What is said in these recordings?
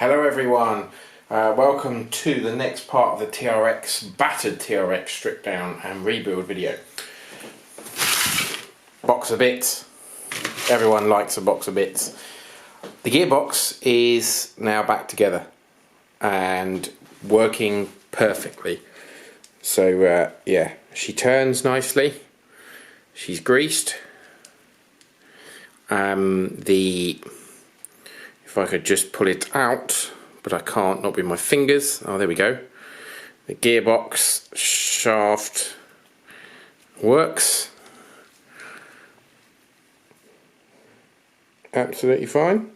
Hello everyone, welcome to the next part of the TRX, Battered TRX Strip Down and Rebuild video. Box of bits, everyone likes a box of bits. The gearbox is now back together and working perfectly. So yeah, she turns nicely, she's greased. If I could just pull it out, but I can't, not with my fingers. Oh, there we go. The gearbox shaft works absolutely fine.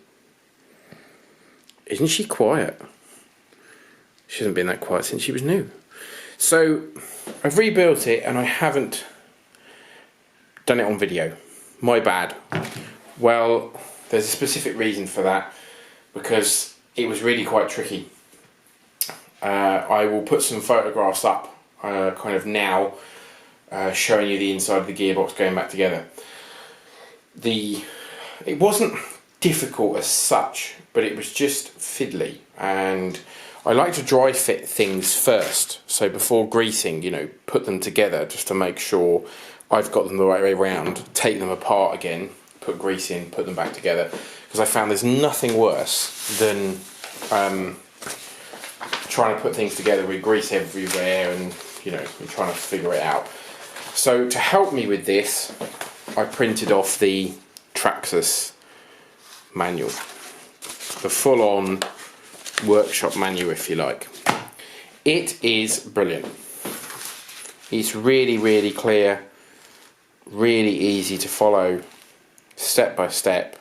Isn't she quiet? She hasn't been that quiet since she was new. So I've rebuilt it and I haven't done it on video. My bad. Well, there's a specific reason for that, because it was really quite tricky. I will put some photographs up kind of now showing you the inside of the gearbox going back together. It wasn't difficult as such, but it was just fiddly, and I like to dry fit things first, so before greasing, you know, put them together just to make sure I've got them the right way around, take them apart again, put grease in, put them back together, because I found there's nothing worse than trying to put things together with grease everywhere and, you know, and trying to figure it out. So to help me with this, I printed off the Traxxas manual, the full-on workshop manual if you like. It is brilliant. It's really clear, really easy to follow, step by step.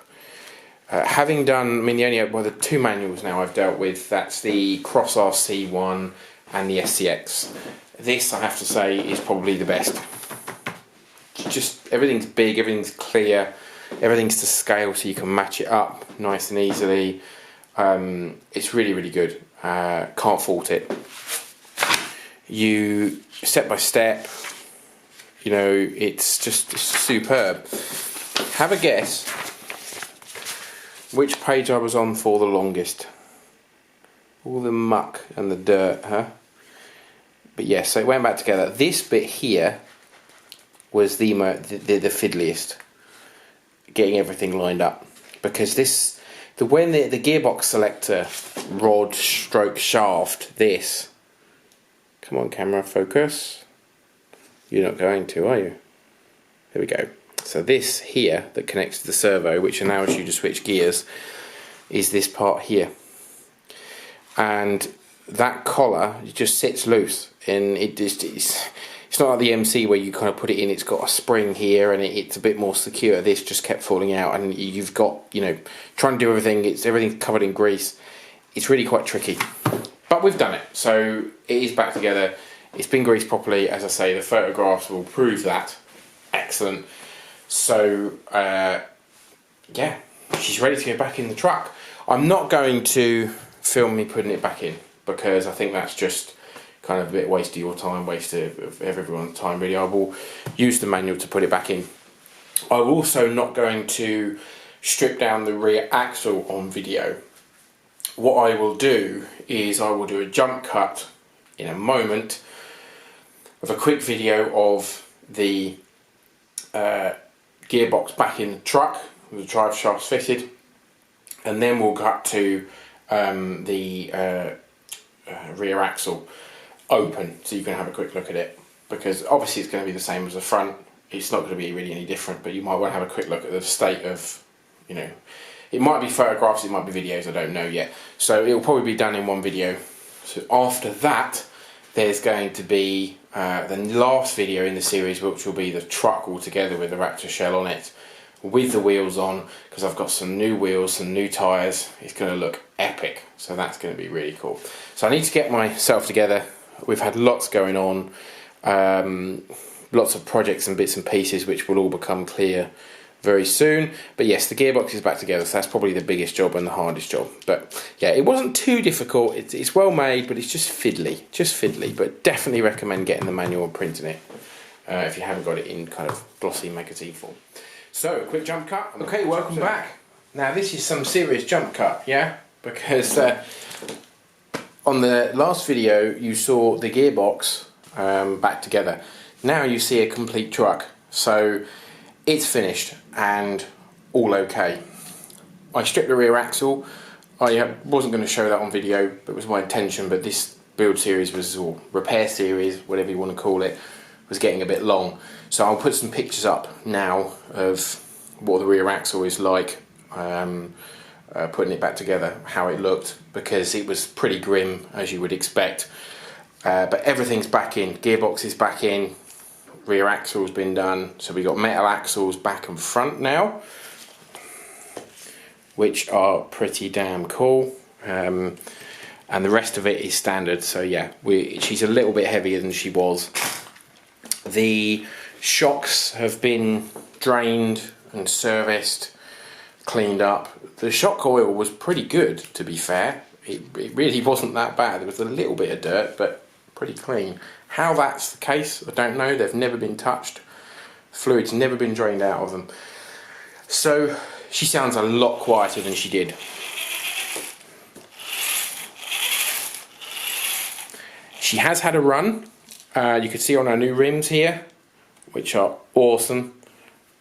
Having done, I mean, the two manuals now I've dealt with, that's the Cross RC one and the SCX. This, I have to say, is probably the best. Just everything's big, everything's clear, everything's to scale so you can match it up nice and easily. It's really good. Can't fault it. You step by step, you know, it's superb. Have a guess which page I was on for the longest. All the muck and the dirt, huh? But yes, so it went back together. This bit here was the fiddliest, getting everything lined up, because when the gearbox selector rod stroke shaft, this, come on camera, focus. You're not going to, are you? There we go. So this here that connects to the servo, which allows you to switch gears, is this part here. And that collar just sits loose, and it's not like the MC where you kind of put it in, it's got a spring here and it's a bit more secure. This just kept falling out, and you've got, you know, trying to do everything, everything's covered in grease. It's really quite tricky. But we've done it, so it is back together. It's been greased properly, as I say, the photographs will prove that. Excellent. So, yeah, she's ready to go back in the truck. I'm not going to film me putting it back in, because I think that's just kind of a bit waste of your time, waste of everyone's time really. I will use the manual to put it back in. I'm also not going to strip down the rear axle on video. What I will do is I will do a jump cut in a moment of a quick video of the gearbox back in the truck with the drive shafts fitted, and then we'll cut to the rear axle open so you can have a quick look at it, because obviously it's going to be the same as the front. It's not going to be really any different, but you might want to have a quick look at the state of, you know, it might be photographs, it might be videos, I don't know yet. So it will probably be done in one video. So after that, there's going to be the last video in the series, which will be the truck all together with the Raptor shell on it, with the wheels on, because I've got some new wheels, some new tyres. It's going to look epic, so that's going to be really cool. So I need to get myself together. We've had lots going on, lots of projects and bits and pieces which will all become clear very soon. But yes, the gearbox is back together, so that's probably the biggest job and the hardest job. But yeah, it wasn't too difficult. It's well made, but it's just fiddly. But definitely recommend getting the manual and printing it if you haven't got it in kind of glossy magazine form. So, quick jump cut. Okay, welcome back. Now this is some serious jump cut, yeah? because on the last video you saw the gearbox back together. Now you see a complete truck, so it's finished and all okay. I stripped the rear axle. I wasn't going to show that on video, but it was my intention, but this build series was, or repair series, whatever you want to call it, was getting a bit long. So I'll put some pictures up now of what the rear axle is like, putting it back together, how it looked, because it was pretty grim, as you would expect. But everything's back in, gearbox is back in, rear axle's been done, so we got metal axles back and front now, which are pretty damn cool. And the rest of it is standard, so yeah, she's a little bit heavier than she was. The shocks have been drained and serviced, cleaned up. The shock oil was pretty good, to be fair. It really wasn't that bad. There was a little bit of dirt, but pretty clean. How that's the case, I don't know. They've never been touched. Fluid's never been drained out of them. So she sounds a lot quieter than she did. She has had a run. You can see on our new rims here, which are awesome.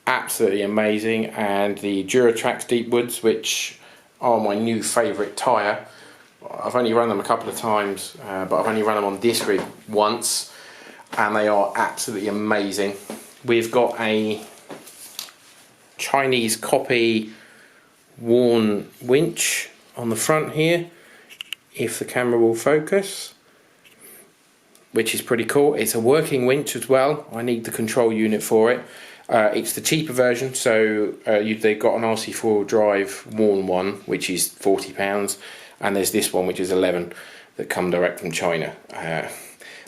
Absolutely amazing. And the Traxxas Deepwoods, which are my new favourite tyre. I've only run them a couple of times, but I've only run them on this rig once, and they are absolutely amazing. We've got a Chinese copy worn winch on the front here, if the camera will focus, which is pretty cool. It's a working winch as well. I need the control unit for it. It's the cheaper version, so they've got an RC4 drive worn one, which is £40, and there's this one which is 11 that come direct from China.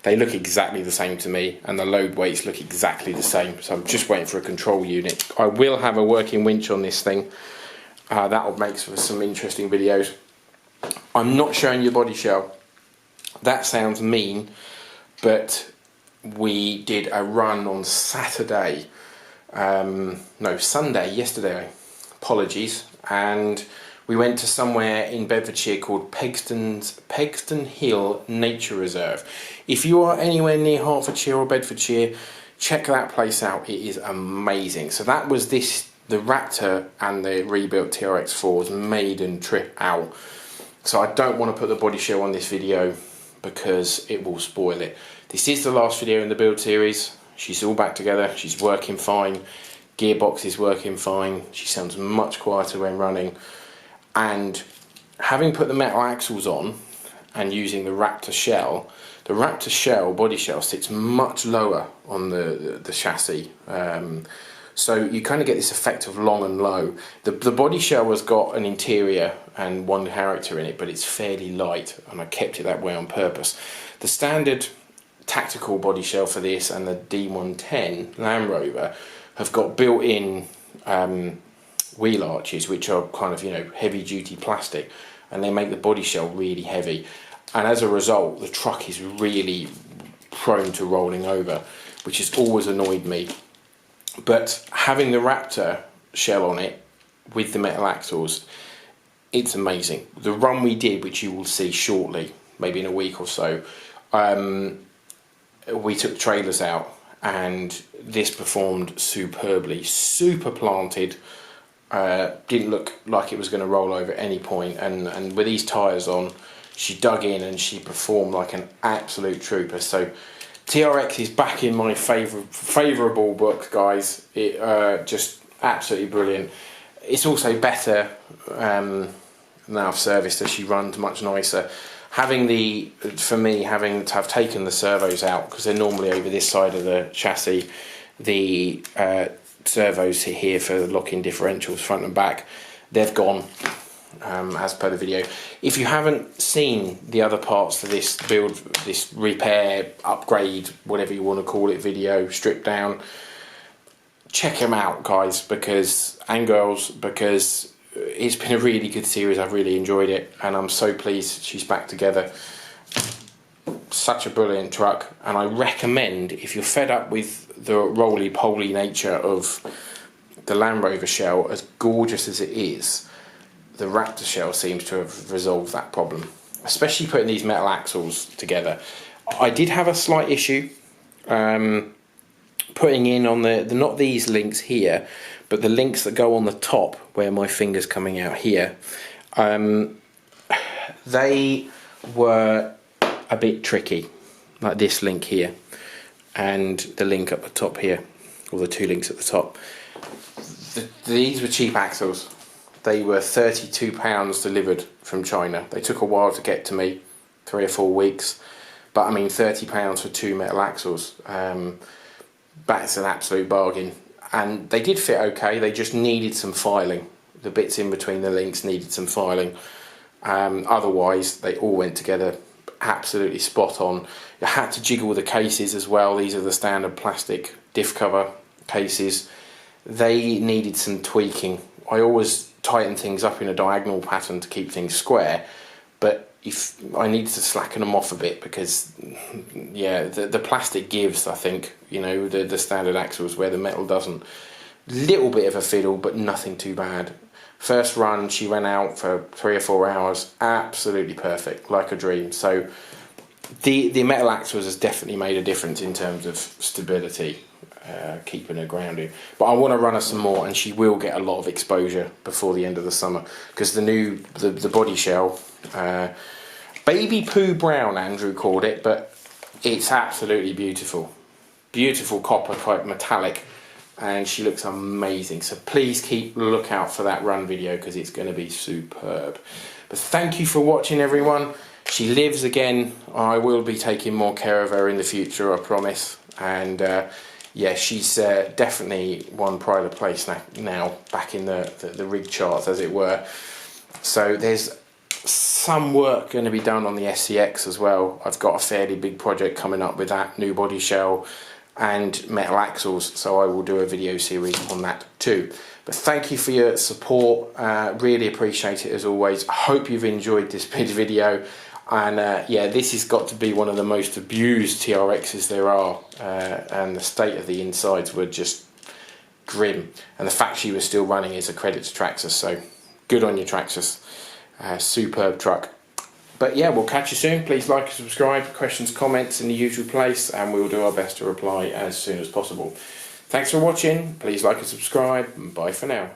They look exactly the same to me, and the load weights look exactly the same, so I'm just waiting for a control unit. I will have a working winch on this thing. That'll make for some interesting videos. I'm not showing you body shell. That sounds mean, but we did a run on Saturday, no, Sunday, yesterday, apologies, and we went to somewhere in Bedfordshire called Pegston Hill Nature Reserve. If you are anywhere near Hertfordshire or Bedfordshire, check that place out. It is amazing. So that was the Raptor and the rebuilt TRX4's maiden trip out. So I don't want to put the body shell on this video because it will spoil it. This is the last video in the build series. She's all back together. She's working fine. Gearbox is working fine. She sounds much quieter when running. And having put the metal axles on and using the Raptor shell, body shell, sits much lower on the chassis. So you kind of get this effect of long and low. The body shell has got an interior and one character in it, but it's fairly light, and I kept it that way on purpose. The standard tactical body shell for this and the D110 Land Rover have got built-in wheel arches, which are kind of, you know, heavy duty plastic, and they make the body shell really heavy, and as a result the truck is really prone to rolling over, which has always annoyed me. But having the Raptor shell on it with the metal axles, it's amazing. The run we did, which you will see shortly, maybe in a week or so, we took trailers out and this performed superbly. Super planted, didn't look like it was going to roll over at any point, and with these tyres on, she dug in and she performed like an absolute trooper. So TRX is back in my favourable book, guys. It just absolutely brilliant. It's also better now I've serviced her. She runs much nicer. Having having to have taken the servos out, because they're normally over this side of the chassis, the servos here for locking differentials front and back, they've gone, as per the video. If you haven't seen the other parts of this build, this repair, upgrade, whatever you want to call it, video, strip down, check them out, guys, and girls, because it's been a really good series. I've really enjoyed it, and I'm so pleased she's back together. Such a brilliant truck, and I recommend, if you're fed up with the roly-poly nature of the Land Rover shell, as gorgeous as it is, the Raptor shell seems to have resolved that problem, especially putting these metal axles together. I did have a slight issue putting in on the not these links here, but the links that go on the top where my finger's coming out here. They were a bit tricky, like this link here and the link up the top here, or the two links at the top. These were cheap axles. They were £32 delivered from China. They took a while to get to me, 3 or 4 weeks, but I mean £30 for 2 metal axles. That's an absolute bargain, and they did fit okay. They just needed some filing. The bits in between the links needed some filing. Otherwise they all went together absolutely spot on. You had to jiggle the cases as well. These are the standard plastic diff cover cases. They needed some tweaking. I always tighten things up in a diagonal pattern to keep things square, but if I needed to slacken them off a bit, because yeah, the plastic gives, I think, you know, the standard axles where the metal doesn't. Little bit of a fiddle, but nothing too bad. First run, she ran out for 3 or 4 hours, absolutely perfect, like a dream. So the metal axles has definitely made a difference in terms of stability, keeping her grounded. But I want to run her some more, and she will get a lot of exposure before the end of the summer, because the body shell, baby poo brown, Andrew called it, but it's absolutely beautiful. Beautiful copper type metallic, and she looks amazing. So please keep a lookout for that run video, because it's going to be superb. But thank you for watching, everyone. She lives again. I will be taking more care of her in the future, I promise. And yeah, she's definitely won pride of place now back in the rig charts, as it were. So there's some work going to be done on the SCX as well. I've got a fairly big project coming up with that, new body shell and metal axles, so I will do a video series on that too. But thank you for your support, really appreciate it as always. I hope you've enjoyed this video, and yeah, this has got to be one of the most abused TRXs there are, and the state of the insides were just grim, and the fact she was still running is a credit to Traxxas, so good on you, Traxxas. Superb truck. But yeah, we'll catch you soon. Please like and subscribe, questions, comments in the usual place, and we'll do our best to reply as soon as possible. Thanks for watching. Please like and subscribe, and bye for now.